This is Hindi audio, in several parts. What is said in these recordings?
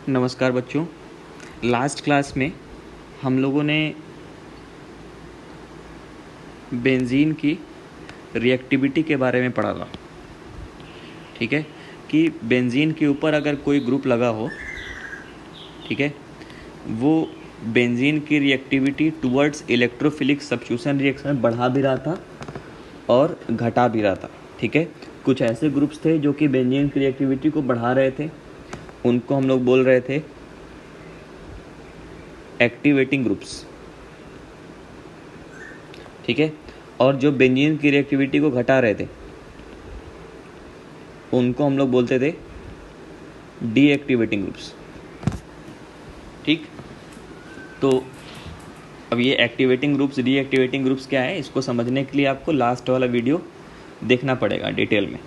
नमस्कार बच्चों। लास्ट क्लास में हम लोगों ने बेंजीन की रिएक्टिविटी के बारे में पढ़ा था। ठीक है, कि बेंजीन के ऊपर अगर कोई ग्रुप लगा हो, ठीक है, वो बेंजीन की reactivity towards electrophilic substitution reaction बढ़ा भी रहा था और घटा भी रहा था। ठीक है, कुछ ऐसे ग्रुप्स थे जो कि बेंजीन की रिएक्टिविटी को बढ़ा रहे थे, उनको हम लोग बोल रहे थे एक्टिवेटिंग ग्रुप्स। ठीक है, और जो बेंजीन की रिएक्टिविटी को घटा रहे थे उनको हम लोग बोलते थे डीएक्टिवेटिंग ग्रुप्स। ठीक, तो अब ये एक्टिवेटिंग ग्रुप्स डीएक्टिवेटिंग ग्रुप्स क्या है, इसको समझने के लिए आपको लास्ट वाला वीडियो देखना पड़ेगा डिटेल में।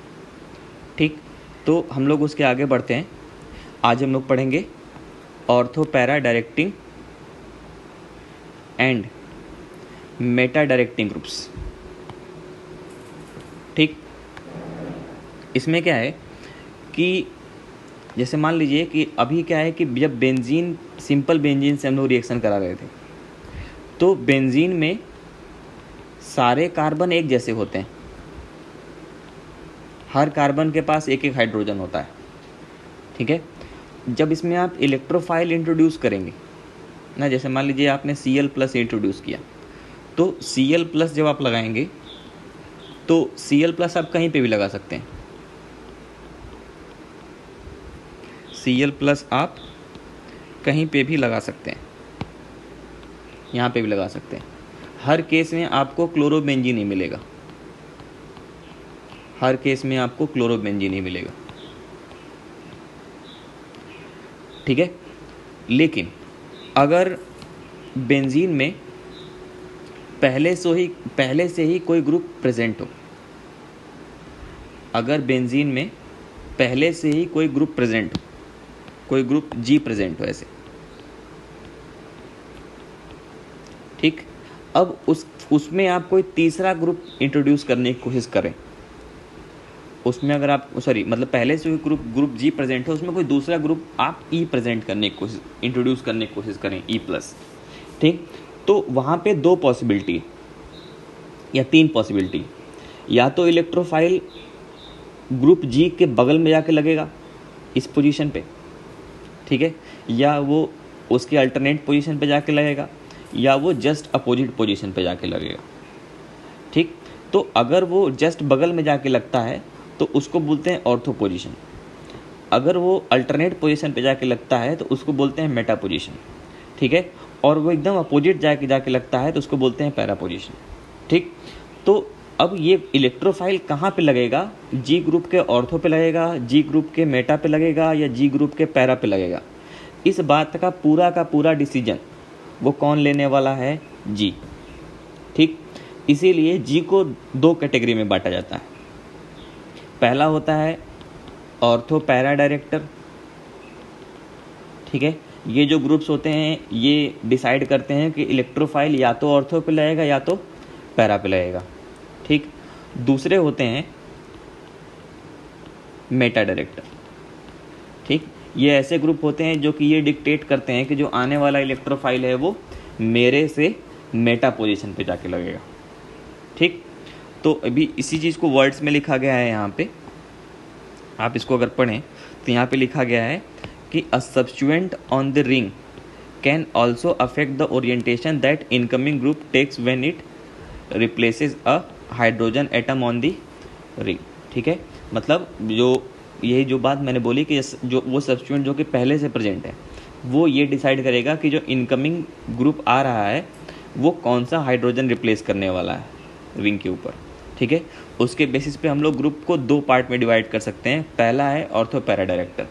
ठीक, तो हम लोग उसके आगे बढ़ते हैं। आज हम लोग पढ़ेंगे ortho para directing and Meta directing groups. ठीक, इसमें क्या है कि जैसे मान लीजिए कि अभी क्या है कि जब बेंजीन, सिंपल बेंजीन से हम लोग रिएक्शन करा रहे थे, तो बेंजीन में सारे कार्बन एक जैसे होते हैं। हर कार्बन के पास एक एक हाइड्रोजन होता है। ठीक है, जब इसमें आप इलेक्ट्रोफाइल इंट्रोड्यूस करेंगे ना, जैसे मान लीजिए आपने Cl+ इंट्रोड्यूस किया, तो Cl+ जब आप लगाएंगे तो Cl+ आप कहीं पे भी लगा सकते हैं। Cl+ आप कहीं पे भी लगा सकते हैं, यहाँ पे भी लगा सकते हैं। हर केस में आपको क्लोरोबेंजीन ही मिलेगा, हर केस में आपको क्लोरोबेंजीन ही मिलेगा। ठीक है, लेकिन अगर बेंजीन में पहले से ही कोई ग्रुप प्रेजेंट हो, अगर बेंजीन में पहले से ही कोई ग्रुप प्रेजेंट हो, कोई ग्रुप G प्रेजेंट हो ऐसे, ठीक, अब उसमें आप कोई तीसरा ग्रुप इंट्रोड्यूस करने की कोशिश करें, उसमें अगर आप मतलब पहले से ग्रुप G प्रेजेंट है, उसमें कोई दूसरा ग्रुप आप E प्रेजेंट करने की कोशिश, इंट्रोड्यूस करने की कोशिश करें, E+। ठीक, तो वहाँ पे दो पॉसिबिलिटी या तीन पॉसिबिलिटी, या तो इलेक्ट्रोफाइल ग्रुप G के बगल में जाके लगेगा इस पोजीशन पे, ठीक है, या वो उसके अल्टरनेट पोजीशन पे जाके लगेगा, या वो जस्ट अपोजिट पोजीशन पे जाके लगेगा। ठीक, तो अगर वो जस्ट बगल में जाके लगता है तो उसको बोलते हैं ऑर्थो पोजीशन। अगर वो अल्टरनेट पोजीशन पे जाके लगता है तो उसको बोलते हैं मेटा पोजीशन। ठीक है, और वो एकदम अपोजिट जाके लगता है तो उसको बोलते हैं पैरा पोजीशन। ठीक, तो अब ये इलेक्ट्रोफाइल कहाँ पे लगेगा, जी ग्रुप के ऑर्थो पे लगेगा, जी ग्रुप के मेटा पे लगेगा, या जी ग्रुप के पैरा पे लगेगा, इस बात का पूरा डिसीजन वो कौन लेने वाला है, जी। ठीक, इसीलिए जी को दो कैटेगरी में बांटा जाता है। पहला होता है ऑर्थो पैरा डायरेक्टर। ठीक है, ये जो ग्रुप्स होते हैं ये डिसाइड करते हैं कि इलेक्ट्रोफाइल या तो ऑर्थो पे लगेगा या तो पैरा पे लगेगा। ठीक, दूसरे होते हैं मेटा डायरेक्टर। ठीक, ये ऐसे ग्रुप होते हैं जो कि ये डिक्टेट करते हैं कि जो आने वाला इलेक्ट्रोफाइल है वो मेरे से मेटा पोजीशन पे जाके लगेगा। ठीक, तो अभी इसी चीज़ को वर्ड्स में लिखा गया है यहाँ पे, आप इसको अगर पढ़ें तो यहाँ पे लिखा गया है कि a substituent on the ring can also affect the orientation that incoming group takes when it replaces a hydrogen atom on the ring. ठीक है, मतलब यही जो बात मैंने बोली कि जो वो सब्स्टिट्यूएंट जो कि पहले से प्रेजेंट है वो ये डिसाइड करेगा कि जो इनकमिंग ग्रुप आ रहा है वो कौन सा हाइड्रोजन रिप्लेस करने वाला है रिंग के ऊपर। ठीक है, उसके बेसिस पे हम लोग ग्रुप को दो पार्ट में डिवाइड कर सकते हैं। पहला है ortho para director.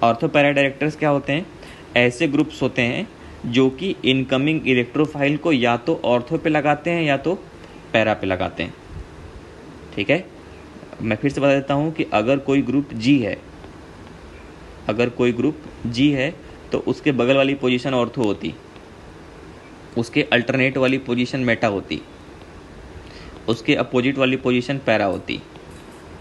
Ortho para directors क्या होते हैं, ऐसे ग्रुप्स होते हैं जो कि इनकमिंग इलेक्ट्रोफाइल को या तो ऑर्थो पे लगाते हैं या तो पैरा पे लगाते हैं। ठीक है, मैं फिर से बता देता हूँ कि अगर कोई ग्रुप G है, अगर कोई ग्रुप G है तो उसके बगल वाली पोजीशन ऑर्थो होती, उसके अल्टरनेट वाली पोजीशन मेटा होती, उसके अपोजिट वाली पोजीशन पैरा होती।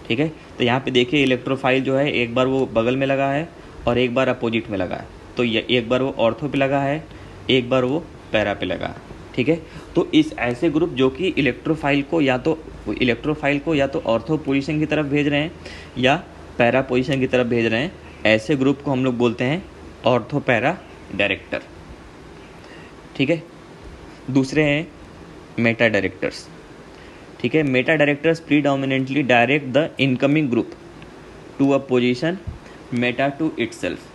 ठीक है, तो यहाँ पे देखिए इलेक्ट्रोफाइल जो है एक बार वो बगल में लगा है और एक बार अपोजिट में लगा है, तो ये एक बार वो ऑर्थो पे लगा है, एक बार वो पैरा पे लगा है। ठीक है, तो इस ऐसे ग्रुप जो कि इलेक्ट्रोफाइल को या तो ऑर्थो पोजीशन की तरफ भेज रहे हैं या पैरा पोजीशन की तरफ भेज रहे हैं, ऐसे ग्रुप को हम लोग बोलते हैं ऑर्थो पैरा डायरेक्टर। ठीक है, दूसरे हैं मेटा डायरेक्टर्स। ठीक है, meta directors predominantly direct the incoming group to a position meta to itself.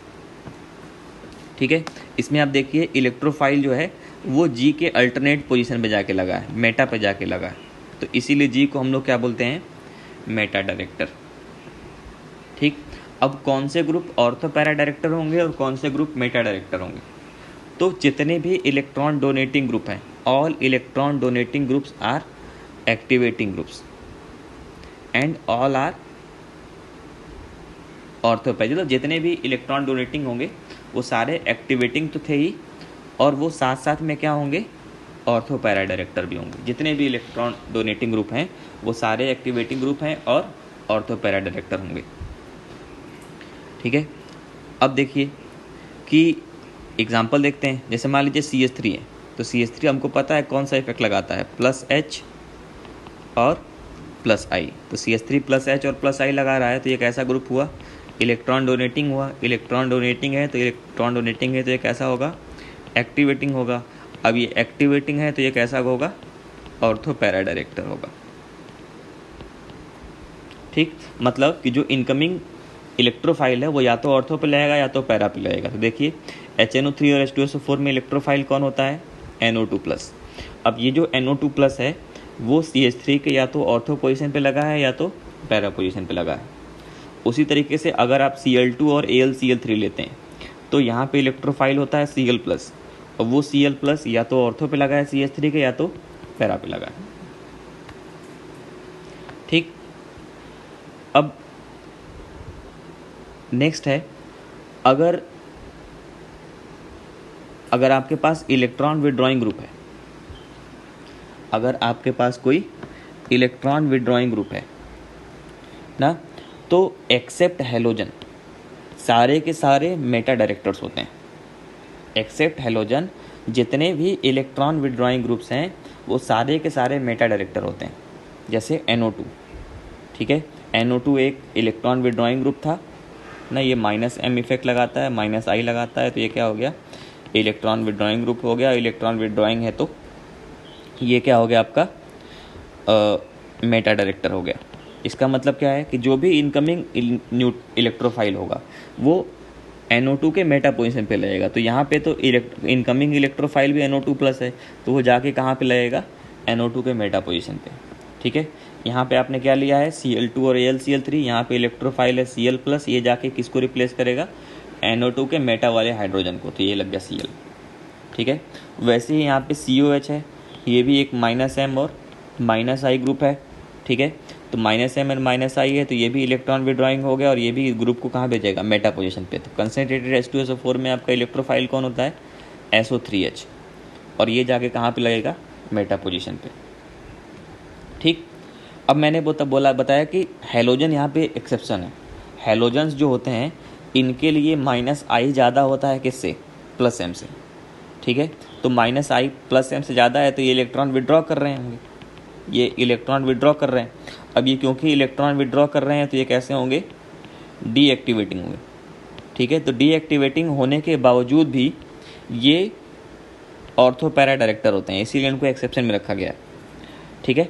ठीक है, इसमें आप देखिए इलेक्ट्रोफाइल जो है वो जी के अल्टरनेट पोजीशन पे जाके लगा है, मेटा पे जाके लगा है, तो इसीलिए जी को हम लोग क्या बोलते हैं, मेटा डायरेक्टर। ठीक, अब कौन से ग्रुप ऑर्थो पैरा डायरेक्टर होंगे और कौन से ग्रुप मेटा डायरेक्टर होंगे, तो जितने भी इलेक्ट्रॉन डोनेटिंग ग्रुप हैं, all electron donating groups are activating groups and all are ortho para. तो जितने भी इलेक्ट्रॉन डोनेटिंग होंगे वो सारे एक्टिवेटिंग तो थे ही, और वो साथ साथ में क्या होंगे, ऑर्थो पैरा डायरेक्टर भी होंगे। जितने भी इलेक्ट्रॉन डोनेटिंग ग्रुप हैं वो सारे एक्टिवेटिंग ग्रुप हैं और ऑर्थो पैरा डायरेक्टर होंगे। ठीक है, अब देखिए कि एग्जांपल देखते हैं, जैसे मान लीजिए CH3 है, तो CH3 हमको पता है कौन सा इफेक्ट लगाता है, +H और +I। तो CH3 +H और +I लगा रहा है, तो ये कैसा ग्रुप हुआ, इलेक्ट्रॉन डोनेटिंग हुआ। इलेक्ट्रॉन डोनेटिंग है तो ये कैसा होगा, एक्टिवेटिंग होगा। अब ये एक्टिवेटिंग है तो ये कैसा होगा, ऑर्थो पैरा डायरेक्टर होगा। ठीक, मतलब कि जो इनकमिंग इलेक्ट्रोफाइल है वो या तो ऑर्थो पे लगेगा या तो पैरा पे लगेगा। तो देखिए HNO3 और H2SO4 में इलेक्ट्रोफाइल कौन होता है, NO2+। अब ये जो NO2+ है वो CH3 के या तो ऑर्थो पोजीशन पे लगा है या तो पैरा पोजीशन पे लगा है। उसी तरीके से अगर आप Cl2 और AlCl3 लेते हैं तो यहाँ पे इलेक्ट्रोफाइल होता है Cl+, और वो Cl+ या तो ऑर्थो पे लगा है CH3 के या तो पैरा पे लगा है। ठीक, अब नेक्स्ट है, अगर आपके पास इलेक्ट्रॉन विड्रॉइंग ग्रुप है, अगर आपके पास कोई इलेक्ट्रॉन विड्रॉइंग ग्रुप है ना, तो एक्सेप्ट हैलोजन सारे के सारे मेटा डायरेक्टर्स होते हैं। एक्सेप्ट हैलोजन जितने भी इलेक्ट्रॉन विड्रॉइंग ग्रुप्स हैं वो सारे के सारे मेटा डायरेक्टर होते हैं। जैसे NO2, ठीक है, NO2 एक इलेक्ट्रॉन विड्रॉइंग ग्रुप था ना, ये -M इफेक्ट लगाता है, -I लगाता है, तो ये क्या हो गया, इलेक्ट्रॉन विड्रॉइंग ग्रुप हो गया। इलेक्ट्रॉन विड्रॉइंग है तो ये क्या हो गया आपका, मेटा डायरेक्टर हो गया। इसका मतलब क्या है कि जो भी इनकमिंग इलेक्ट्रोफाइल होगा वो NO2 के मेटा पोजीशन पे लगेगा। तो यहाँ पे तो इनकमिंग इलेक्ट्रोफाइल भी NO2+ है, तो वो जाके कहाँ पे लगेगा, NO2 के मेटा पोजीशन पे। ठीक है, यहाँ पे आपने क्या लिया है, Cl2 और AlCl3, यहाँ पे इलेक्ट्रोफाइल है Cl+, ये जाके किसको रिप्लेस करेगा, NO2 के मेटा वाले हाइड्रोजन को, तो ये लग गया Cl। ठीक है, वैसे ही यहाँ पे COH है, ये भी एक -M और -I ग्रुप है। ठीक है, तो -M और -I है, तो ये भी इलेक्ट्रॉन विड्रॉइंग हो गया और ये भी ग्रुप को कहाँ भेजेगा, मेटा पोजीशन पे। तो कंसनट्रेटेड H2SO4 में आपका इलेक्ट्रोफाइल कौन होता है, SO3H, और ये जाके कहाँ पे लगेगा, मेटा पोजीशन पे। ठीक, अब मैंने बताया कि हैलोजन यहाँ पे एक्सेप्शन है। हैलोजन्स जो होते हैं इनके लिए -I ज़्यादा होता है किससे, +M से। ठीक है, तो -I +M से ज़्यादा है तो ये इलेक्ट्रॉन विड्रॉ कर रहे होंगे, ये इलेक्ट्रॉन विड्रॉ कर रहे हैं। अब ये क्योंकि इलेक्ट्रॉन विड्रॉ कर रहे हैं तो ये कैसे होंगे, डीएक्टिवेटिंग होंगे। ठीक है, तो डीएक्टिवेटिंग होने के बावजूद भी ये ऑर्थो पैरा डायरेक्टर होते हैं, इसीलिए इनको एक्सेप्शन में रखा गया है। ठीक है,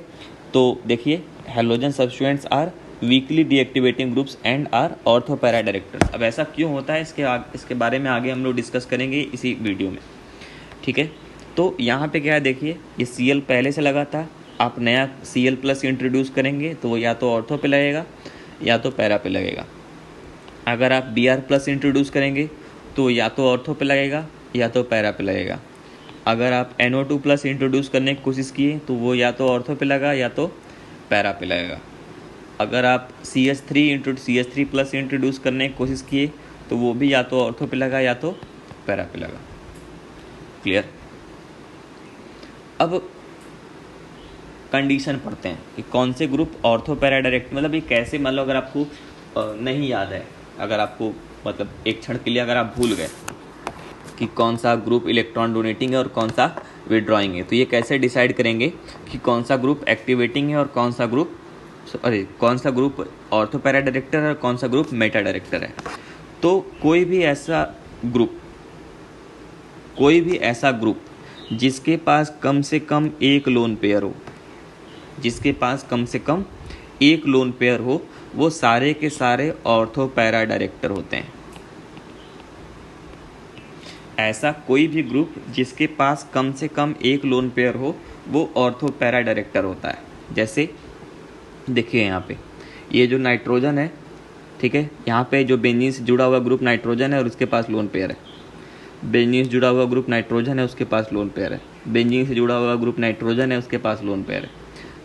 तो देखिए halogen substituents are weakly deactivating groups and are ortho para directors. अब ऐसा क्यों होता है इसके बारे में आगे हम लोग डिस्कस करेंगे इसी वीडियो में। ठीक है, तो यहाँ पे क्या है, देखिए ये Cl पहले से लगा था, आप नया Cl+ इंट्रोड्यूस करेंगे तो वो या तो ऑर्थो पे लगेगा या तो पैरा पे लगेगा। अगर आप Br+ इंट्रोड्यूस करेंगे तो या तो ऑर्थो पे लगेगा या तो पैरा पे लगेगा। अगर आप NO2+ इंट्रोड्यूस करने की कोशिश किए तो वो या तो ऑर्थो पे लगा या तो पैरा पे लगेगा। अगर आप CH3+ इंट्रोड्यूस करने की कोशिश किए तो वो भी या तो ऑर्थो पे लगा या तो पैरा पे लगा। क्लियर। अब कंडीशन पढ़ते हैं कि कौन से ग्रुप ऑर्थो पैरा डायरेक्ट, मतलब ये कैसे, मतलब अगर आपको नहीं याद है, अगर आपको मतलब एक क्षण के लिए अगर आप भूल गए कि कौन सा ग्रुप इलेक्ट्रॉन डोनेटिंग है और कौन सा विड्रॉइंग है, तो ये कैसे डिसाइड करेंगे कि कौन सा ग्रुप एक्टिवेटिंग है और कौन सा ग्रुप ऑर्थो पैरा डायरेक्टर है और कौन सा ग्रुप मेटा डायरेक्टर है। तो कोई भी ऐसा ग्रुप जिसके पास कम से कम एक लोन पेयर हो, वो सारे के सारे ऑर्थो पैरा डायरेक्टर होते हैं। ऐसा कोई भी ग्रुप जिसके पास कम से कम एक लोन पेयर हो, वो ऑर्थो पैरा डायरेक्टर होता है। जैसे देखिए यहाँ पे ये जो नाइट्रोजन है, ठीक है, यहाँ पे जो बेंजीन से जुड़ा हुआ ग्रुप नाइट्रोजन है और उसके पास लोन पेयर है। बेंजीन से जुड़ा हुआ ग्रुप नाइट्रोजन है, उसके पास लोन पेयर है। बेंजीन से जुड़ा हुआ ग्रुप नाइट्रोजन है, उसके पास लोन पेयर है।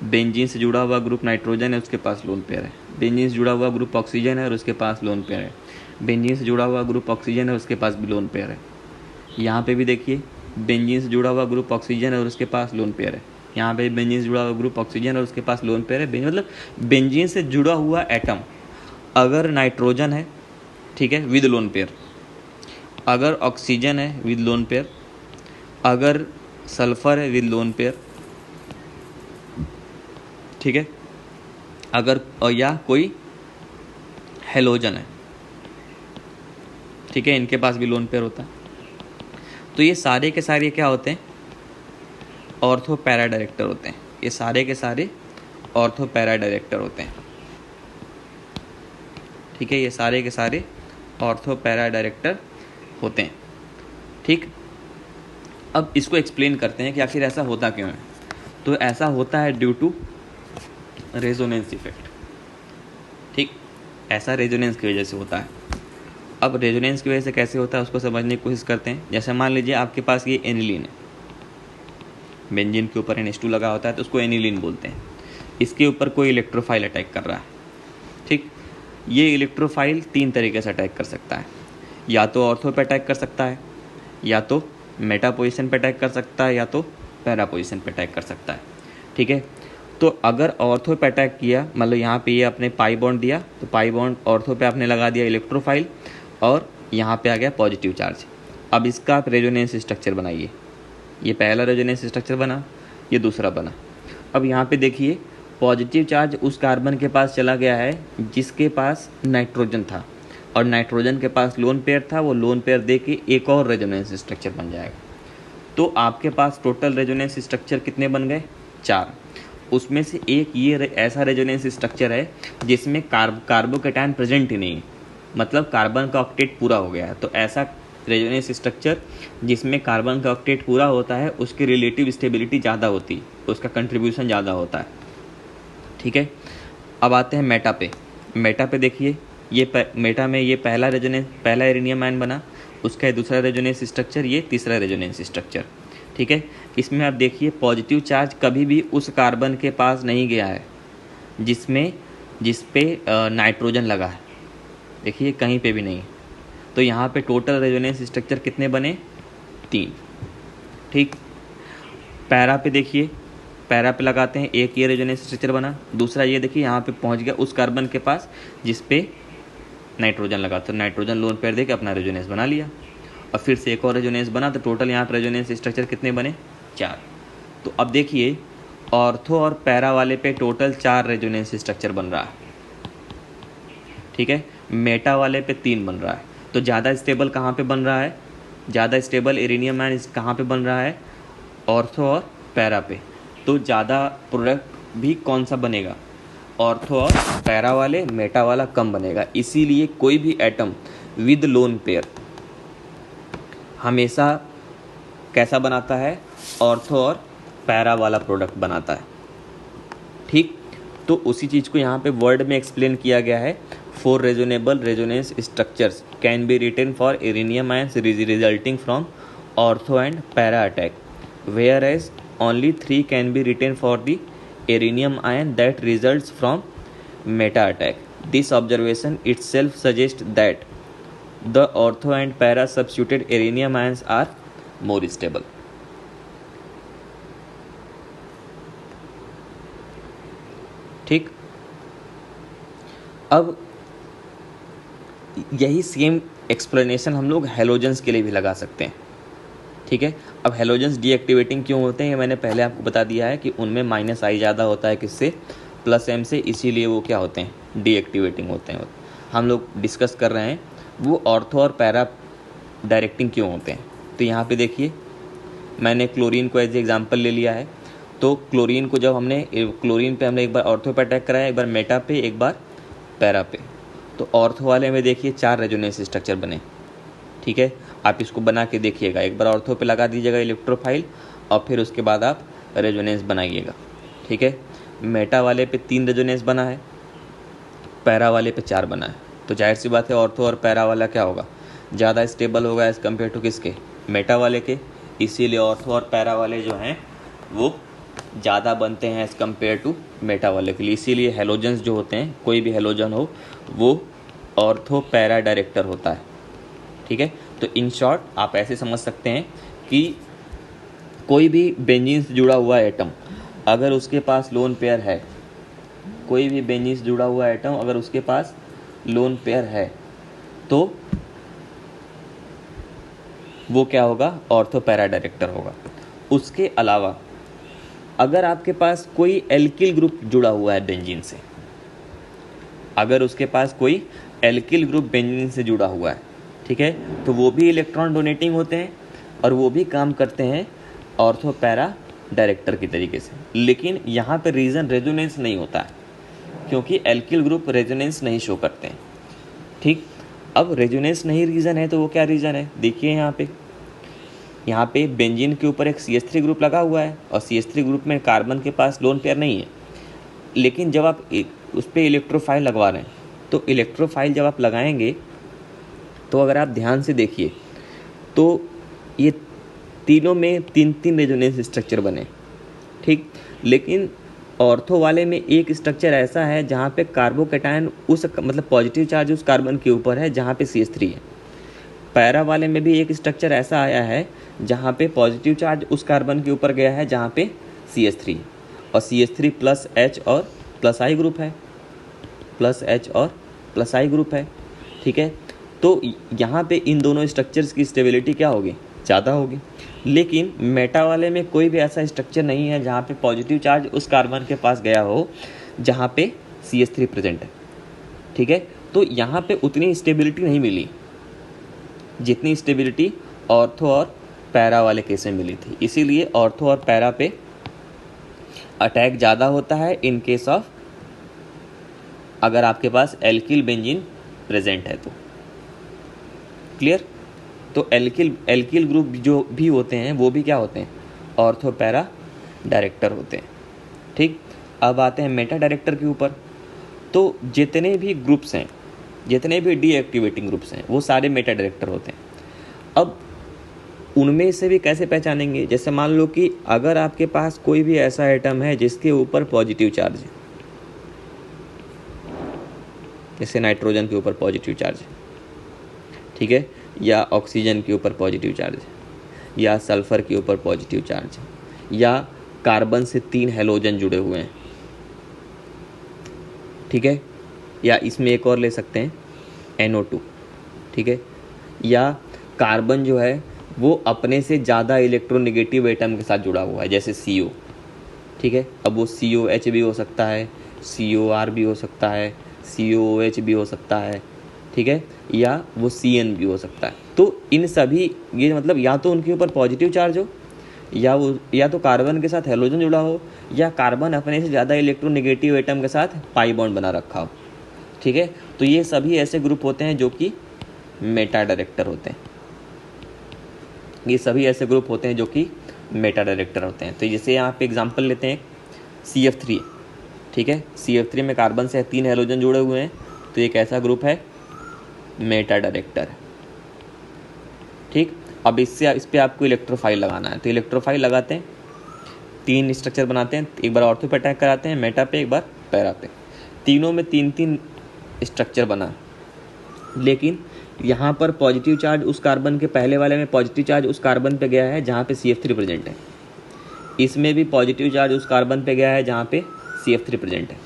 बेंजीन से जुड़ा हुआ ग्रुप नाइट्रोजन है, उसके पास लोन पेयर है। बेंजीन से जुड़ा हुआ ग्रुप ऑक्सीजन है और उसके पास लोन पेयर है। बेंजीन से जुड़ा हुआ ग्रुप ऑक्सीजन है, उसके पास भी लोन पेयर है। यहाँ पे भी देखिए बेंजीन से जुड़ा हुआ ग्रुप ऑक्सीजन है और उसके पास लोन पेयर है। यहाँ पे बेंजीन से जुड़ा हुआ ग्रुप ऑक्सीजन और उसके पास लोन पेयर है। मतलब बेंजीन से जुड़ा हुआ एटम अगर नाइट्रोजन है, ठीक है, विद लोन पेयर, अगर ऑक्सीजन है विद लोन पेयर, अगर सल्फर है विद लोन पेयर, ठीक है, अगर या कोई हेलोजन है, ठीक है, इनके पास भी लोन पेयर होता है। तो ये सारे के सारे क्या होते हैं? ऑर्थो पैरा डायरेक्टर होते हैं। ये सारे के सारे ऑर्थो पैरा डायरेक्टर होते हैं, ठीक है, ये सारे के सारे ऑर्थो पैरा डायरेक्टर होते हैं, ठीक। अब इसको एक्सप्लेन करते हैं कि आखिर ऐसा होता क्यों है। तो ऐसा होता है ड्यू टू रेजोनेंस इफेक्ट, ठीक, ऐसा रेजोनेंस की वजह से होता है। अब रेजोनेंस की वजह से कैसे होता है उसको समझने की कोशिश करते हैं। जैसे मान लीजिए आपके पास ये एनिलीन है, बेंजीन के ऊपर NH2 लगा होता है तो उसको एनिलीन बोलते हैं। इसके ऊपर कोई इलेक्ट्रोफाइल अटैक कर रहा है, ठीक। ये इलेक्ट्रोफाइल 3 तरीके से अटैक कर सकता है, या तो ऑर्थो पे अटैक कर सकता है, या तो मेटा पोजीशन पे अटैक कर सकता है, या तो पैरा पोजीशन पे अटैक कर सकता है, ठीक है। तो अगर ऑर्थो पे अटैक किया, मतलब यहाँ पे ये आपने पाई बॉन्ड दिया, तो पाई बॉन्ड ऑर्थो पे आपने लगा दिया इलेक्ट्रोफाइल और यहाँ पे आ गया पॉजिटिव चार्ज। अब इसका आप रेजोनेंस स्ट्रक्चर बनाइए। ये पहला रेजोनेंस स्ट्रक्चर बना, ये दूसरा बना। अब यहाँ पे देखिए पॉजिटिव चार्ज उस कार्बन के पास चला गया है जिसके पास नाइट्रोजन था, और नाइट्रोजन के पास लोन पेयर था। वो लोन पेयर दे के एक और रेजोनेंस स्ट्रक्चर बन जाएगा। तो आपके पास टोटल रेजोनेंस स्ट्रक्चर कितने बन गए? 4। उसमें से एक ये ऐसा रेजोनेंस स्ट्रक्चर है जिसमें कार्बोकेटायन प्रेजेंट ही नहीं है, मतलब कार्बन का ऑक्टेट पूरा हो गया है। तो ऐसा रेजोनेंस स्ट्रक्चर जिसमें कार्बन का ऑक्टेट पूरा होता है उसकी रिलेटिव स्टेबिलिटी ज़्यादा होती है, उसका कंट्रीब्यूशन ज़्यादा होता है, ठीक है। अब आते हैं मेटा पे। मेटा पे देखिए ये मेटा में ये पहला इरेनियम आयन बना, उसका है दूसरा रेजोनेंस स्ट्रक्चर, ये तीसरा रेजोनेंस स्ट्रक्चर, ठीक है। इसमें आप देखिए पॉजिटिव चार्ज कभी भी उस कार्बन के पास नहीं गया है जिस पे नाइट्रोजन लगा है, देखिए कहीं पे भी नहीं। तो यहाँ पे टोटल रेजोनेंस स्ट्रक्चर कितने बने? 3, ठीक। पैरा पे देखिए, पैरा पे लगाते हैं, एक ये रेजोनेंस स्ट्रक्चर बना, दूसरा ये देखिए यहाँ पे पहुँच गया उस कार्बन के पास जिस पे नाइट्रोजन लगा, तो नाइट्रोजन लोन पेयर दे के अपना रेजोनेंस बना लिया, और फिर से एक और रेजोनेंस बना। तो टोटल यहाँ पर रेजोनेंस स्ट्रक्चर कितने बने? 4। तो अब देखिए ऑर्थो और पैरा वाले पे टोटल 4 रेजोनेंस स्ट्रक्चर बन रहा है, ठीक है। मेटा वाले पे 3 बन रहा है। तो ज़्यादा स्टेबल कहाँ पे बन रहा है? ज़्यादा स्टेबल इरेनियम आयन कहाँ पे बन रहा है? ऑर्थो और पैरा पे। तो ज़्यादा प्रोडक्ट भी कौन सा बनेगा? ऑर्थो और पैरा वाले, मेटा वाला कम बनेगा। इसीलिए कोई भी एटम विद लोन पेयर हमेशा कैसा बनाता है? ऑर्थो और पैरा वाला प्रोडक्ट बनाता है, ठीक। तो उसी चीज़ को यहाँ पे वर्ड में एक्सप्लेन किया गया है। 4 reasonable resonance structures can be written for uranium ions resulting from ortho and para attack, whereas only 3 can be written for the uranium ion that results from meta attack. This observation itself suggests that the ortho and para substituted uranium ions are more stable. ठीक। अब यही सेम एक्सप्लेनेशन हम लोग हेलोजेंस के लिए भी लगा सकते हैं, ठीक है। अब हेलोजेंस डीएक्टिवेटिंग क्यों होते हैं ये मैंने पहले आपको बता दिया है कि उनमें माइनस आई ज़्यादा होता है किससे, प्लस एम से, इसीलिए वो क्या होते हैं, डीएक्टिवेटिंग होते हैं। हम लोग डिस्कस कर रहे हैं वो ऑर्थो और पैरा डायरेक्टिंग क्यों होते हैं। तो यहाँ पे देखिए मैंने क्लोरीन को एज एग्जांपल ले लिया है। तो क्लोरीन को जब हमने क्लोरीन पे हमने एक बार ऑर्थो पे अटैक कराया, एक बार मेटा पे, एक बार पैरा पे। तो ऑर्थो वाले में देखिए 4 रेजोनेंस स्ट्रक्चर बने, ठीक है। आप इसको बना के देखिएगा, एक बार ऑर्थो पे लगा दीजिएगा इलेक्ट्रोफाइल और फिर उसके बाद आप रेजोनेंस बनाइएगा, ठीक है। मेटा वाले पे 3 रेजोनेंस बना है, पैरा वाले पे 4 बना है। तो जाहिर सी बात है ऑर्थो और पैरा वाला क्या होगा, ज़्यादा स्टेबल होगा एज़ कम्पेयर टू किसके, मेटा वाले के। इसीलिए ऑर्थो और पैरा वाले जो हैं वो ज़्यादा बनते हैं एज़ कम्पेयर टू मेटा वाले के लिए। इसीलिए हेलोजेंस जो होते हैं, कोई भी हेलोजन हो वो ऑर्थो पैरा डायरेक्टर होता है, ठीक है। तो इन शॉर्ट आप ऐसे समझ सकते हैं कि कोई भी बेंजीन से जुड़ा हुआ एटम अगर उसके पास लोन पेयर है, कोई भी बेंजीन से जुड़ा हुआ एटम अगर उसके पास लोन पेयर है तो वो क्या होगा, ऑर्थो पैरा डायरेक्टर होगा। उसके अलावा अगर आपके पास कोई एल्किल ग्रुप जुड़ा हुआ है बेंजीन से, अगर उसके पास कोई एल्किल ग्रुप बेंजीन से जुड़ा हुआ है, ठीक है, तो वो भी इलेक्ट्रॉन डोनेटिंग होते हैं और वो भी काम करते हैं ऑर्थो पैरा डायरेक्टर की तरीके से। लेकिन यहाँ पे रीजन रेजोनेंस नहीं होता है क्योंकि एल्किल ग्रुप रेजोनेंस नहीं शो करते हैं, ठीक। अब रेजोनेंस नहीं रीज़न है तो वो क्या रीज़न है, देखिए यहाँ पे बेंजीन के ऊपर एक CH3 ग्रुप लगा हुआ है और CH3 ग्रुप में कार्बन के पास लोन पेयर नहीं है। लेकिन जब आप उस पर इलेक्ट्रोफाइल लगवा रहे हैं तो इलेक्ट्रोफाइल जब आप लगाएंगे तो अगर आप ध्यान से देखिए तो ये तीनों में 3-3 रेजोनेंस स्ट्रक्चर बने, ठीक। लेकिन ऑर्थो वाले में एक स्ट्रक्चर ऐसा है जहाँ पे कार्बोकैटायन उस मतलब पॉजिटिव चार्ज उस कार्बन के ऊपर है जहाँ पे CH3 है। पैरा वाले में भी एक स्ट्रक्चर ऐसा आया है जहाँ पे पॉजिटिव चार्ज उस कार्बन के ऊपर गया है जहाँ पे CH3 है और CH3 प्लस H और प्लस I ग्रुप है, प्लस H और प्लस I ग्रुप है, ठीक है। तो यहाँ पे इन दोनों स्ट्रक्चर्स की स्टेबिलिटी क्या होगी, ज़्यादा होगी। लेकिन मेटा वाले में कोई भी ऐसा स्ट्रक्चर नहीं है जहाँ पे पॉजिटिव चार्ज उस कार्बन के पास गया हो जहाँ पे CH3 प्रेजेंट है, ठीक है। तो यहाँ पे उतनी स्टेबिलिटी नहीं मिली जितनी स्टेबिलिटी ऑर्थो और पैरा वाले केस में मिली थी। इसीलिए ऑर्थो और पैरा पे अटैक ज़्यादा होता है इन केस ऑफ अगर आपके पास एल्किल बेंजीन प्रेजेंट है तो। क्लियर। तो एल्किल ग्रुप जो भी होते हैं वो भी क्या होते हैं, ऑर्थो पैरा डायरेक्टर होते हैं, ठीक। अब आते हैं मेटा डायरेक्टर के ऊपर। तो जितने भी ग्रुप्स हैं, जितने भी डीएक्टिवेटिंग ग्रुप्स हैं वो सारे मेटा डायरेक्टर होते हैं। अब उनमें से भी कैसे पहचानेंगे, जैसे मान लो कि अगर आपके पास कोई भी ऐसा एटम है जिसके ऊपर पॉजिटिव चार्ज है, जैसे नाइट्रोजन के ऊपर पॉजिटिव चार्ज है, ठीक है, या ऑक्सीजन के ऊपर पॉजिटिव चार्ज है, या सल्फर के ऊपर पॉजिटिव चार्ज है, या कार्बन से 3 हेलोजन जुड़े हुए हैं, ठीक है, या इसमें एक और ले सकते हैं NO2, ठीक है, या कार्बन जो है वो अपने से ज़्यादा इलेक्ट्रोनेगेटिव एटम के साथ जुड़ा हुआ है जैसे CO, ठीक है। अब वो COH भी हो सकता है, COR भी हो सकता है, COOH भी हो सकता है, ठीक है, या वो CN भी हो सकता है। तो इन सभी ये मतलब या तो उनके ऊपर पॉजिटिव चार्ज हो या तो कार्बन के साथ हेलोजन जुड़ा हो या कार्बन अपने से ज़्यादा इलेक्ट्रोनेगेटिव एटम के साथ पाई बॉन्ड बना रखा हो, ठीक है। तो ये सभी ऐसे ग्रुप होते हैं जो कि मेटा डायरेक्टर होते हैं, ये सभी ऐसे ग्रुप होते हैं जो कि मेटा डायरेक्टर होते हैं। तो जैसे यहाँ पे एग्जांपल लेते हैं CF3, ठीक है, CF3 में कार्बन से 3 हेलोजन जुड़े हुए हैं तो एक ऐसा ग्रुप है मेटा डायरेक्टर, ठीक। अब इस पे आपको इलेक्ट्रोफाइल लगाना है तो इलेक्ट्रोफाइल लगाते हैं, 3 स्ट्रक्चर बनाते हैं, एक बार ऑर्थो पे अटैक कराते हैं, मेटा पे, एक बार पैरा पे, तीनों में 3-3 स्ट्रक्चर बना। लेकिन यहाँ पर पॉजिटिव चार्ज उस कार्बन के पहले वाले में पॉजिटिव चार्ज उस कार्बन पे गया है जहाँ पे CF3 प्रेजेंट है, इसमें भी पॉजिटिव चार्ज उस कार्बन पे गया है जहाँ पे CF3 प्रेजेंट है।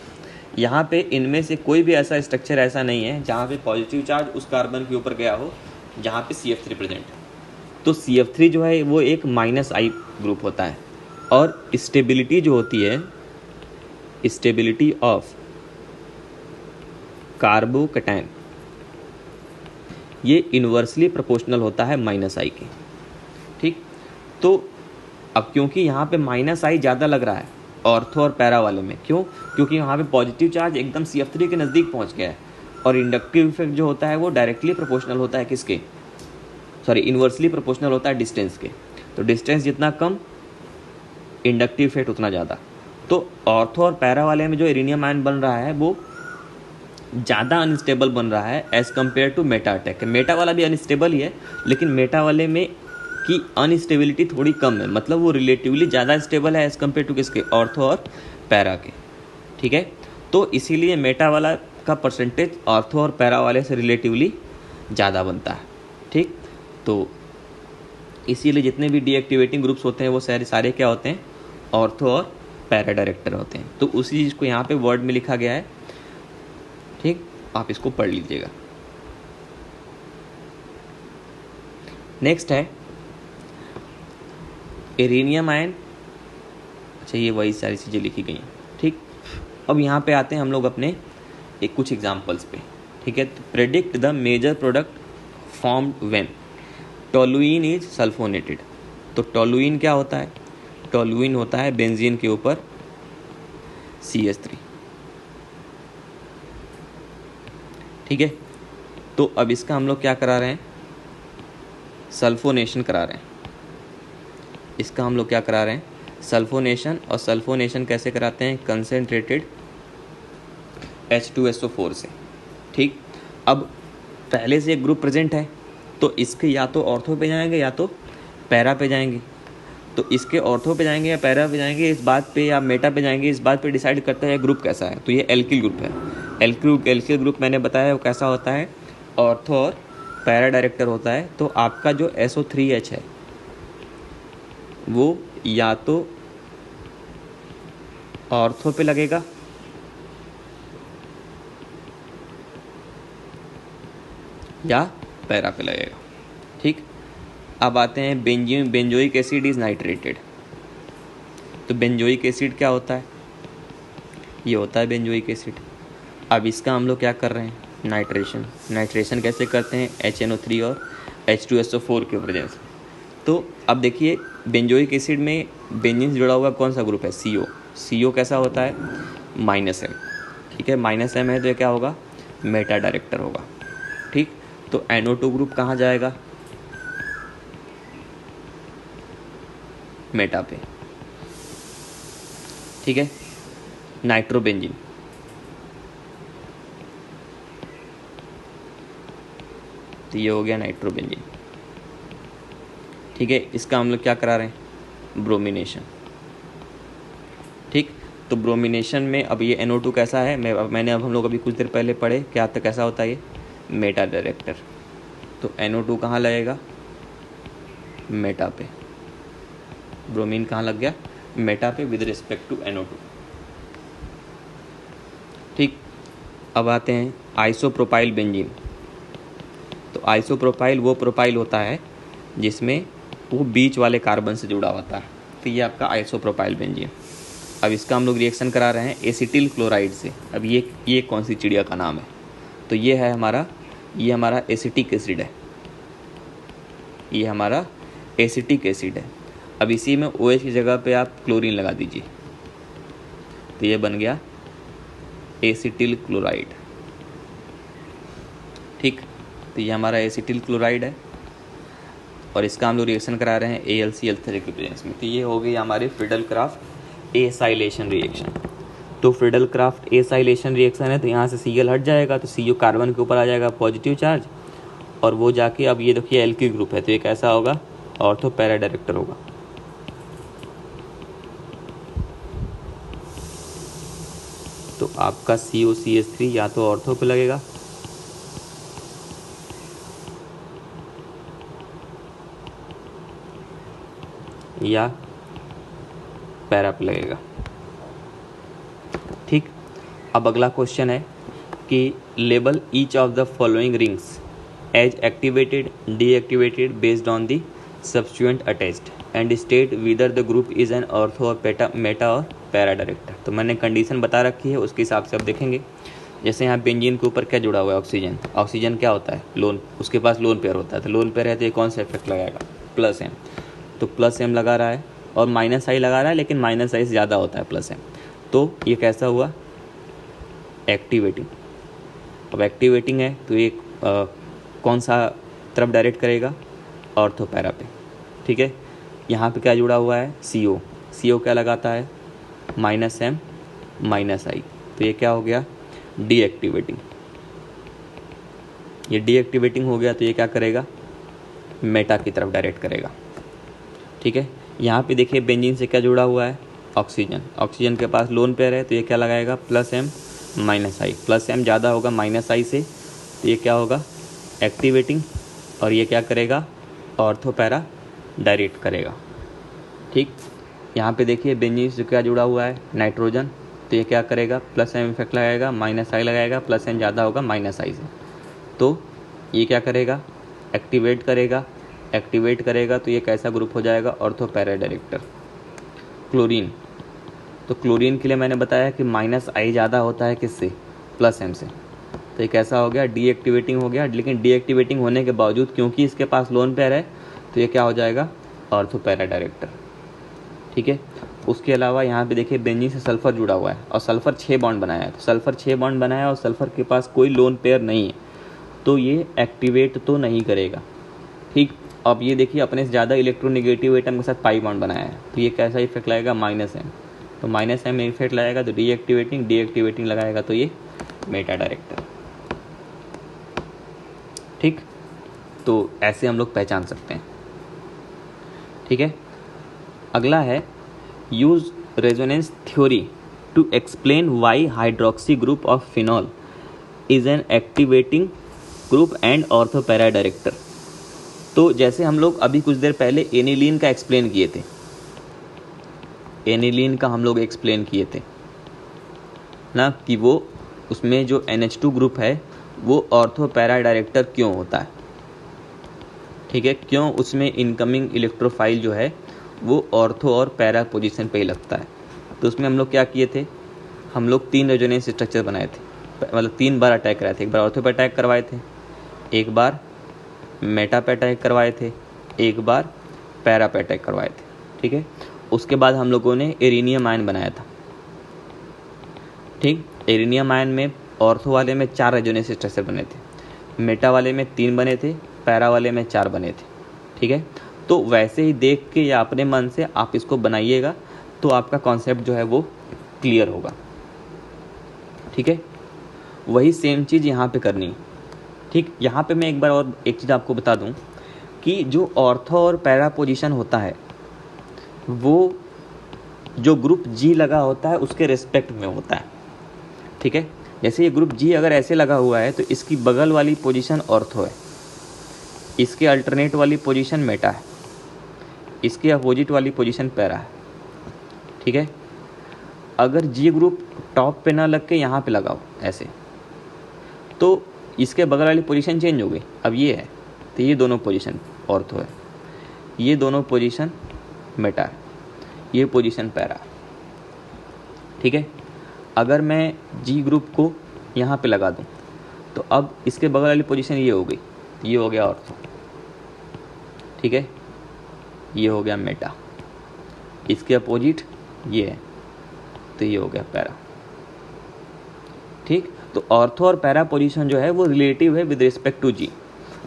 यहाँ पे इनमें से कोई भी ऐसा स्ट्रक्चर ऐसा नहीं है जहाँ पे पॉजिटिव चार्ज उस कार्बन के ऊपर गया हो जहाँ पे CF3 प्रेजेंट है। तो CF3 जो है वो एक -I ग्रुप होता है, और स्टेबिलिटी जो होती है, स्टेबिलिटी ऑफ कार्बोकैटायन, ये इन्वर्सली प्रोपोर्शनल होता है -I के। ठीक, तो अब क्योंकि यहाँ पे -I ज़्यादा लग रहा है ऑर्थो और पैरा वाले में, क्यों? क्योंकि यहाँ पे पॉजिटिव चार्ज एकदम CF3 के नज़दीक पहुँच गया है, और इंडक्टिव इफेक्ट जो होता है वो डायरेक्टली प्रोपोर्शनल होता है किसके, सॉरी इन्वर्सली प्रोपोर्शनल होता है डिस्टेंस के। तो डिस्टेंस जितना कम, इंडक्टिव इफेक्ट उतना ज़्यादा। तो ऑर्थो और पैरा वाले में जो इरेनियम आयन बन रहा है वो ज़्यादा अनस्टेबल बन रहा है as compared to meta attack. Meta वाला भी अनस्टेबल ही है, लेकिन मेटा वाले में की अनस्टेबिलिटी थोड़ी कम है, मतलब वो रिलेटिवली ज़्यादा स्टेबल है एज़ कम्पेयर टू किसके, ऑर्थो और पैरा के। ठीक है, तो इसीलिए मेटा वाला का परसेंटेज ऑर्थो और पैरा वाले से रिलेटिवली ज़्यादा बनता है। ठीक, तो इसीलिए जितने भी डीएक्टिवेटिंग ग्रुप्स होते हैं वो सारे क्या होते हैं, ऑर्थो और पैरा डायरेक्टर होते हैं। तो उसी चीज़ को यहाँ पे वर्ड में लिखा गया है। ठीक, आप इसको पढ़ लीजिएगा। नेक्स्ट है इरेनियम आयन। अच्छा, ये वही सारी चीज़ें लिखी गई हैं। ठीक, अब यहाँ पे आते हैं हम लोग अपने एक कुछ एग्जांपल्स पे। ठीक है, तो predict the major product formed when toluene is sulphonated. तो टोलुइन क्या होता है, टोलुइन होता है बेंजीन के ऊपर CH3। ठीक है, तो अब इसका हम लोग क्या करा रहे हैं, सल्फोनेशन करा रहे हैं। इसका हम लोग क्या करा रहे हैं, सल्फोनेशन। और सल्फोनेशन कैसे कराते हैं, कंसेंट्रेटेड H2SO4 से। ठीक, अब पहले से एक ग्रुप प्रेजेंट है, तो इसके या तो ऑर्थो पे जाएंगे या तो पैरा पे जाएंगे। तो इसके ऑर्थो पे जाएंगे या पैरा पे जाएंगे, इस बात पे, या मेटा पे जाएंगे, इस बात पे डिसाइड करता है ग्रुप कैसा है। तो ये एल्किल ग्रुप है। एल्किल ग्रुप मैंने बताया वो कैसा होता है, ऑर्थो और पैरा डायरेक्टर होता है। तो आपका जो SO3H है वो या तो ऑर्थो पे लगेगा या पैरा पे लगेगा। ठीक, अब आते हैं बेंजोइक एसिड इज नाइट्रेटेड। तो बेंजोइक एसिड क्या होता है, ये होता है बेंजोइक एसिड। अब इसका हम लोग क्या कर रहे हैं, नाइट्रेशन कैसे करते हैं, HNO3 और H2SO4 की वजह से। तो अब देखिए बेंजोइक एसिड में बेंजीन से जुड़ा हुआ कौन सा ग्रुप है, CO कैसा होता है, -M। ठीक है, -M है तो ये क्या होगा, मेटा डायरेक्टर होगा। ठीक, तो NO2 ग्रुप कहाँ जाएगा, मेटा पे। ठीक है, नाइट्रोबेंजीन, तो ये हो गया नाइट्रोबेंजीन। ठीक है, इसका हम लोग क्या करा रहे हैं, ब्रोमिनेशन। ठीक, तो ब्रोमिनेशन में अब ये NO2 कैसा है, मैंने अब हम लोग अभी कुछ देर पहले पढ़े क्या तो कैसा होता है ये, मेटा डायरेक्टर। तो NO2 कहाँ लगेगा, मेटा पे। ब्रोमीन कहाँ लग गया, मेटा पे विद रिस्पेक्ट टू NO2। ठीक, अब आते हैं आइसोप्रोपाइल बेंजीन। तो आइसोप्रोपाइल वो प्रोपाइल होता है जिसमें वो बीच वाले कार्बन से जुड़ा होता है। तो ये आपका आइसोप्रोपाइल बेंजीन। अब इसका हम लोग रिएक्शन करा रहे हैं एसिटिल क्लोराइड से। अब ये कौन सी चिड़िया का नाम है, तो ये है हमारा, ये हमारा एसिटिक एसिड है, ये हमारा एसिटिक एसिड है। अब इसी में OH की जगह पे आप क्लोरीन लगा दीजिए, तो ये बन गया एसिटिल क्लोराइड। ठीक, तो ये हमारा एसिटिल क्लोराइड है, और इसका हम लोग रिएक्शन करा रहे हैं AlCl3 के प्रेजेंस में। तो ये हो गई हमारी फ्रीडल-क्राफ्ट एसाइलेशन रिएक्शन। तो फ्रीडल-क्राफ्ट एसाइलेशन रिएक्शन है, तो यहाँ से Cl हट जाएगा, तो CO कार्बन के ऊपर आ जाएगा पॉजिटिव चार्ज, और वो जाके, अब ये देखिए एल्किल ग्रुप है, तो ये कैसा होगा, ऑर्थो पैरा डायरेक्टर होगा। तो आपका COCH3 या तो ऑर्थो पे लगेगा या पैरा पे लगेगा। ठीक, अब अगला क्वेश्चन है कि label each of the following rings as activated deactivated based on the substituent attached and state whether the group is an ortho और मेटा और पैरा डायरेक्टर। तो मैंने कंडीशन बता रखी है, उसके हिसाब से अब देखेंगे। जैसे यहाँ बेंजीन के ऊपर क्या जुड़ा हुआ है, ऑक्सीजन। ऑक्सीजन क्या होता है, लोन, उसके पास लोन पेयर होता है। तो लोन पेयर है तो ये कौन सा इफेक्ट लगाएगा, प्लस एम। तो प्लस एम लगा रहा है और माइनस आई लगा रहा है, लेकिन माइनस आई से ज़्यादा होता है प्लस एम। तो ये कैसा हुआ, एक्टिवेटिंग। अब एक्टिवेटिंग है तो ये कौन सा तरफ डायरेक्ट करेगा, ऑर्थो पैरा पे। ठीक है, यहाँ पे क्या जुड़ा हुआ है, CO। CO क्या लगाता है, माइनस एम माइनस आई। तो ये क्या हो गया, डीएक्टिवेटिंग। ये डीएक्टिवेटिंग हो गया तो ये क्या करेगा, मेटा की तरफ डायरेक्ट करेगा। ठीक है, यहाँ पे देखिए बेंजीन से क्या जुड़ा हुआ है, ऑक्सीजन। ऑक्सीजन के पास लोन पेयर है तो ये क्या लगाएगा, प्लस एम माइनस आई। प्लस एम ज़्यादा होगा माइनस आई से, तो ये क्या होगा, एक्टिवेटिंग। और ये क्या करेगा, ऑर्थो पैरा डायरेक्ट करेगा। ठीक, यहाँ पे देखिए बेंजीन से क्या जुड़ा हुआ है, नाइट्रोजन। तो ये क्या करेगा, प्लस एम इफेक्ट लगाएगा, माइनस आई लगाएगा, प्लस एम ज़्यादा होगा माइनस आई से। तो ये क्या करेगा, एक्टिवेट करेगा। एक्टिवेट करेगा तो ये कैसा ग्रुप हो जाएगा, ऑर्थो पैरा डायरेक्टर। क्लोरीन, तो क्लोरीन के लिए मैंने बताया कि माइनस आई ज़्यादा होता है किससे, प्लस एम से। तो ये कैसा हो गया, डीएक्टिवेटिंग हो गया। लेकिन डीएक्टिवेटिंग होने के बावजूद क्योंकि इसके पास लोन पेयर है तो ये क्या हो जाएगा, ऑर्थो पैरा डायरेक्टर। ठीक है, उसके अलावा यहाँ पे देखिए बेंजीन से सल्फर जुड़ा हुआ है और सल्फर 6 बॉन्ड बनाया है। तो सल्फर 6 बॉन्ड बनाया और सल्फर के पास कोई लोन पेयर नहीं है, तो ये एक्टिवेट तो नहीं करेगा। ठीक, अब ये देखिए अपने से ज़्यादा इलेक्ट्रोनेगेटिव एटम के साथ पाई बॉन्ड बनाया है, तो ये कैसा इफेक्ट लगाएगा, माइनस एम। तो माइनस एम इफेक्ट लगाएगा तो डीएक्टिवेटिंग, डीएक्टिवेटिंग लगाएगा तो ये मेटा डायरेक्टर। ठीक, तो ऐसे हम लोग पहचान सकते हैं। ठीक है, अगला है use resonance theory to explain why hydroxy group of phenol is an activating group and ortho para director. तो जैसे हम लोग अभी कुछ देर पहले एनिलीन का एक्सप्लेन किए थे, एनिलीन का हम लोग एक्सप्लेन किए थे ना, कि वो उसमें जो NH2 ग्रुप है वो ऑर्थो पैरा डायरेक्टर क्यों होता है। ठीक है, क्यों उसमें इनकमिंग इलेक्ट्रोफाइल जो है वो ऑर्थो और पैरा पोजीशन पे ही लगता है। तो उसमें हम लोग क्या किए थे, हम लोग 3 रेजोनेंस स्ट्रक्चर बनाए थे, मतलब 3 बार अटैक कराए थे। एक बार ऑर्थो पे अटैक करवाए थे, एक बार मेटा पे अटैक करवाए थे, एक बार पैरा पे अटैक करवाए थे। ठीक है, उसके बाद हम लोगों ने एरिनियम आयन बनाया था। ठीक, एरिनियम आयन में ऑर्थो वाले में 4 रेजोनेंस स्ट्रक्चर बने थे, मेटा वाले में 3 बने थे, पैरा वाले में 4 बने थे। ठीक है, तो वैसे ही देख के या अपने मन से आप इसको बनाइएगा तो आपका कॉन्सेप्ट जो है वो क्लियर होगा। ठीक है, वही सेम चीज़ यहाँ पे करनी है। ठीक, यहाँ पे मैं एक बार और एक चीज़ आपको बता दूँ कि जो ऑर्थो और पैरा पोजीशन होता है वो जो ग्रुप G लगा होता है उसके रिस्पेक्ट में होता है। ठीक है, जैसे ये ग्रुप G अगर ऐसे लगा हुआ है तो इसकी बगल वाली पोजीशन ऑर्थो है, इसके अल्टरनेट वाली पोजीशन मेटा है, इसके अपोजिट वाली पोजीशन पैरा है। ठीक है, अगर G ग्रुप टॉप पे ना लग के यहाँ पे लगाओ ऐसे, तो इसके बगल वाली पोजीशन चेंज हो गई। अब ये है तो ये दोनों पोजीशन ऑर्थो है, ये दोनों पोजीशन मेटा है, ये पोजीशन पैरा। ठीक है, अगर मैं G ग्रुप को यहाँ पे लगा दूँ तो अब इसके बगल वाली पोजीशन ये हो गई, ये हो गया ऑर्थो। ठीक है, ये हो गया मेटा, इसके अपोजिट ये है तो ये हो गया पैरा। ठीक, तो ऑर्थो और पैरा पोजीशन जो है वो रिलेटिव है विद रिस्पेक्ट टू G।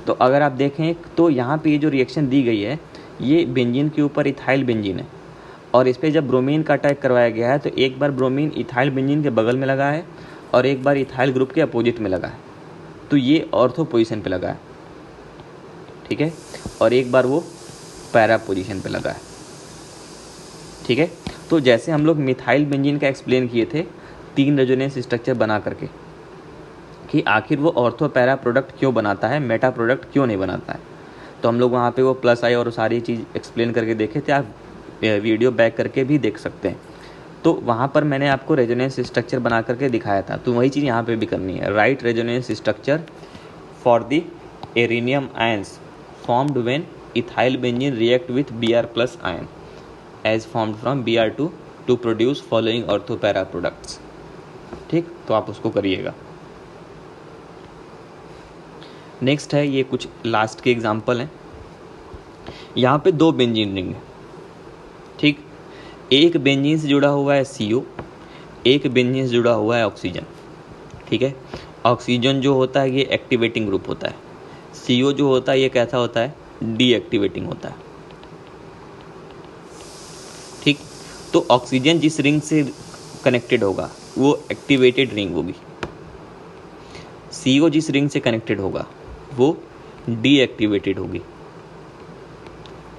तो अगर आप देखें तो यहाँ पे ये जो रिएक्शन दी गई है ये बेंजीन के ऊपर इथाइल बेंजीन है और इस पर जब ब्रोमीन का अटैक करवाया गया है तो एक बार ब्रोमीन इथाइल बेंजीन के बगल में लगा है और एक बार इथाइल ग्रुप के अपोजिट में लगा है, तो ये ऑर्थो पोजीशन पे लगा है। ठीक है, और एक बार वो पैरा पोजीशन पे लगा है। ठीक है, तो जैसे हम लोग मिथाइल बेंजीन का एक्सप्लेन किए थे 3 रेजोनेंस स्ट्रक्चर बना करके कि आखिर वो ऑर्थो पैरा प्रोडक्ट क्यों बनाता है, मेटा प्रोडक्ट क्यों नहीं बनाता है, तो हम लोग वहाँ पे वो प्लस आई और सारी चीज़ एक्सप्लेन करके देखे थे। आप वीडियो बैक करके भी देख सकते हैं। तो वहाँ पर मैंने आपको रेजोनेंस स्ट्रक्चर बना करके दिखाया था, तो वही चीज़ यहाँ पे भी करनी है। Write resonance structure for the arenium ions formed when ethyl benzene react with Br+ ion as formed from Br2 to produce following ortho para products. ठीक, तो आप उसको करिएगा। नेक्स्ट है, ये कुछ लास्ट के एग्जाम्पल हैं। यहाँ पे 2 बेंजीन रिंग है। ठीक, एक बेंजीन से जुड़ा हुआ है CO, एक बेंजीन से जुड़ा हुआ है ऑक्सीजन। ठीक है, ऑक्सीजन जो होता है ये एक्टिवेटिंग ग्रुप होता है, CO जो होता है ये कैसा होता है, डीएक्टिवेटिंग होता है। ठीक, तो ऑक्सीजन जिस रिंग से कनेक्टेड होगा वो एक्टिवेटेड रिंग होगी, CO जिस रिंग से कनेक्टेड होगा वो डीएक्टिवेटेड होगी।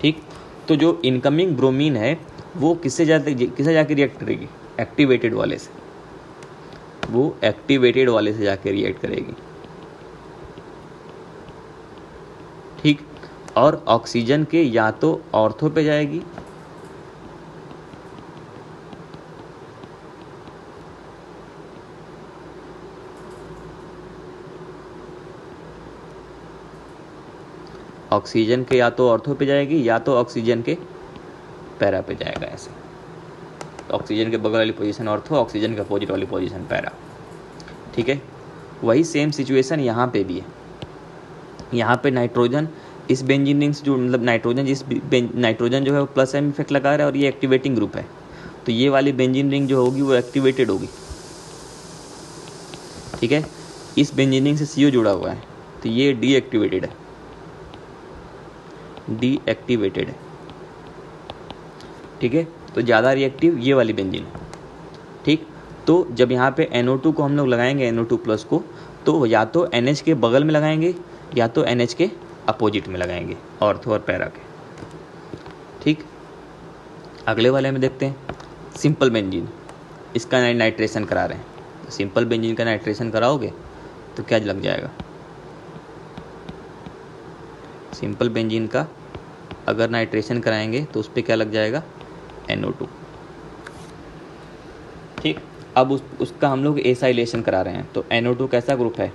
ठीक, तो जो इनकमिंग ब्रोमीन है वो किससे जाके रिएक्ट करेगी, एक्टिवेटेड वाले से, वो एक्टिवेटेड वाले से जाके रिएक्ट करेगी। ठीक, और ऑक्सीजन के या तो ऑर्थो पे जाएगी ऑक्सीजन के या तो ऑर्थो पे जाएगी या तो ऑक्सीजन के पैरा पे जाएगा। ऐसे तो ऑक्सीजन के बगल वाली पोजीशन ऑर्थो, ऑक्सीजन के अपोजिट वाली पोजीशन पैरा। ठीक है, वही सेम सिचुएशन यहाँ पे भी है। यहाँ पे नाइट्रोजन इस बेंजीन रिंग से जो मतलब नाइट्रोजन जो है वो +M इफेक्ट लगा रहा है और ये एक्टिवेटिंग ग्रुप है, तो ये वाली बेंजीन रिंग जो होगी वो एक्टिवेटेड होगी। ठीक है, इस बेंजीन रिंग से CO जुड़ा हुआ है तो ये डीएक्टिवेटेड है, डीएक्टिवेटेड है। ठीक है, तो ज़्यादा रिएक्टिव ये वाली बेंजीन है। ठीक, तो जब यहाँ पे NO2 को हम लोग लगाएंगे, NO2+ को, तो या तो NH के बगल में लगाएंगे या तो NH के अपोजिट में लगाएंगे, ऑर्थो और पैरा के। ठीक, अगले वाले में देखते हैं सिंपल बेंजीन, इसका नाइट्रेशन करा रहे हैं। तो सिंपल बेंजीन का नाइट्रेशन कराओगे तो क्या लग जाएगा, सिंपल बेंजीन का अगर नाइट्रेशन कराएंगे तो उस पर क्या लग जाएगा, NO2। ठीक, अब उसका हम लोग एसाइलेशन करा रहे हैं, तो NO2 कैसा ग्रुप है,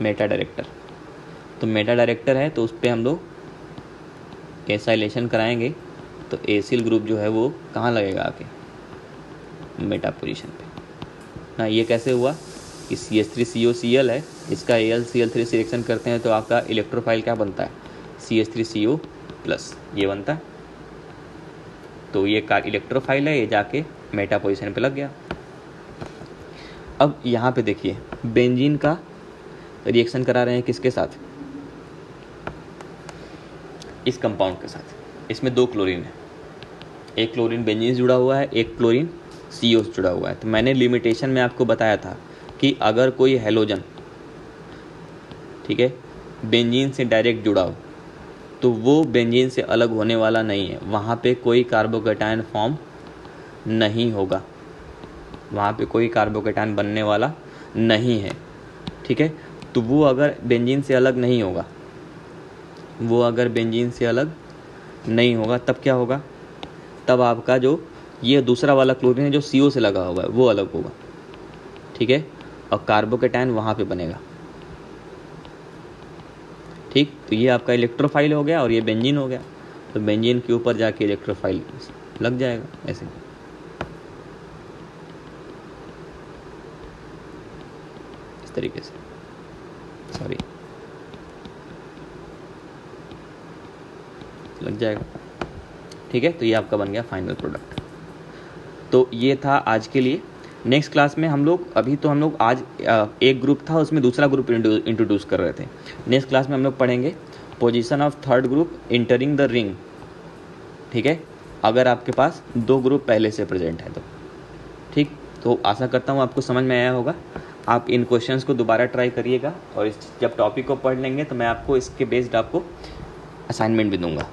मेटा डायरेक्टर, तो मेटा डायरेक्टर है तो उस पर हम लोग एसाइलेशन कराएंगे तो एसिल ग्रुप जो है वो कहाँ लगेगा, आके मेटा पोजीशन पे ना। ये कैसे हुआ कि CH3COCl है, इसका AlCl3 से रिएक्शन करते हैं तो आपका इलेक्ट्रोफाइल क्या बनता है, CH3CO+, ये बनता है। तो ये का इलेक्ट्रोफाइल है, ये जाके मेटा पोजीशन पे लग गया। अब यहाँ पे देखिए बेंजीन का रिएक्शन करा रहे हैं किसके साथ, इस कंपाउंड के साथ। इसमें 2 क्लोरीन है, एक क्लोरीन बेंजीन से जुड़ा हुआ है, एक क्लोरीन CO से जुड़ा हुआ है। तो मैंने लिमिटेशन में आपको बताया था कि अगर कोई हेलोजन, ठीक है, बेंजीन से डायरेक्ट जुड़ा हो तो वो बेंजीन से अलग होने वाला नहीं है, वहाँ पे कोई कार्बोकेटायन फॉर्म नहीं होगा, वहाँ पे कोई कार्बोकेटायन बनने वाला नहीं है। ठीक है, तो वो अगर बेंजीन से अलग नहीं होगा, वो अगर बेंजीन से अलग नहीं होगा तब क्या होगा, तब आपका जो ये दूसरा वाला क्लोरीन है जो CO से लगा हुआ है वो अलग होगा। ठीक है, और कार्बोकेटायन वहाँ पे बनेगा। ठीक, तो ये आपका इलेक्ट्रोफाइल हो गया और ये बेंजीन हो गया, तो बेंजीन के ऊपर जाके इलेक्ट्रोफाइल लग जाएगा ऐसे। इस तरीके से, सॉरी, लग जाएगा। ठीक है, तो ये आपका बन गया फाइनल प्रोडक्ट। तो ये था आज के लिए। नेक्स्ट क्लास में हम लोग आज एक ग्रुप था उसमें दूसरा ग्रुप इंट्रोड्यूस कर रहे थे। नेक्स्ट क्लास में हम लोग पढ़ेंगे position of third group entering the ring. ठीक है, अगर आपके पास 2 ग्रुप पहले से प्रेजेंट है तो। ठीक, तो आशा करता हूँ आपको समझ में आया होगा। आप इन क्वेश्चंस को दोबारा ट्राई करिएगा और जब टॉपिक को पढ़ लेंगे तो मैं आपको इसके बेस्ड आपको असाइनमेंट भी दूंगा।